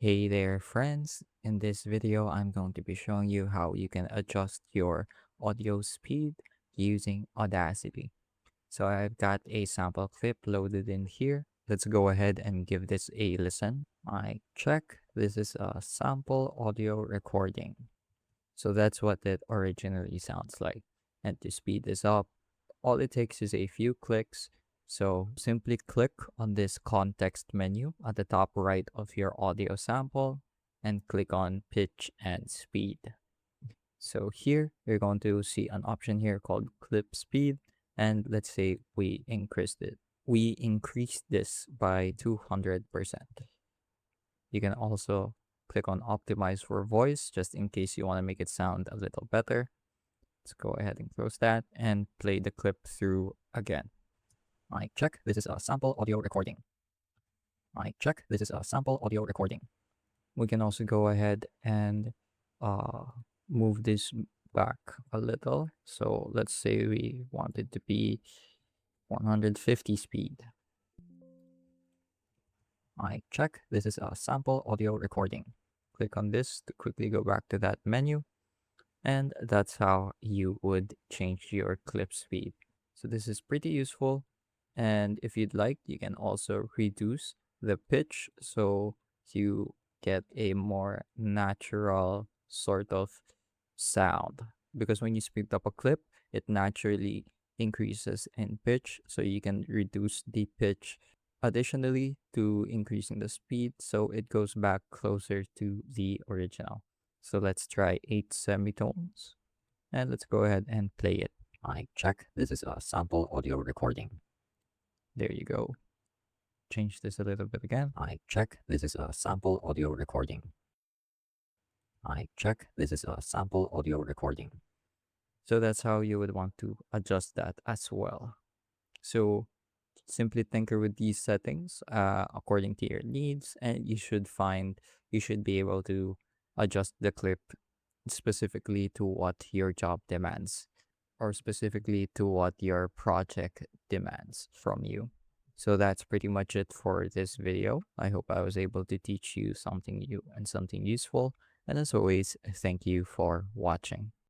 Hey there, friends. In this video, I'm going to be showing you how you can adjust your audio speed using Audacity. So I've got a sample clip loaded in here. Let's go ahead and give this a listen. I check. This is a sample audio recording. So that's what it originally sounds like. And to speed this up, all it takes is a few clicks. So simply click on this context menu at the top right of your audio sample and click on pitch and speed. So here you're going to see an option here called clip speed. And let's say we increased it. We increased this by 200%. You can also click on optimize for voice just in case you want to make it sound a little better. Let's go ahead and close that and play the clip through again. I check. This is a sample audio recording. I check. This is a sample audio recording. We can also go ahead and uh, move this back a little. So let's say we want it to be 150 speed. I check. This is a sample audio recording. Click on this to quickly go back to that menu. And that's how you would change your clip speed. So this is pretty useful. And if you'd like, you can also reduce the pitch so you get a more natural sort of sound. Because when you speed up a clip, it naturally increases in pitch. So you can reduce the pitch additionally to increasing the speed so it goes back closer to the original. So let's try 8 semitones and let's go ahead and play it. I check. This is a sample audio recording. There you go. Change this a little bit again. I check. This is a sample audio recording. I check. This is a sample audio recording. So that's how you would want to adjust that as well. So simply tinker with these settings according to your needs, and you should be able to adjust the clip specifically to what your job demands or specifically to what your project demands from you. So that's pretty much it for this video. I hope I was able to teach you something new and something useful. And as always, thank you for watching.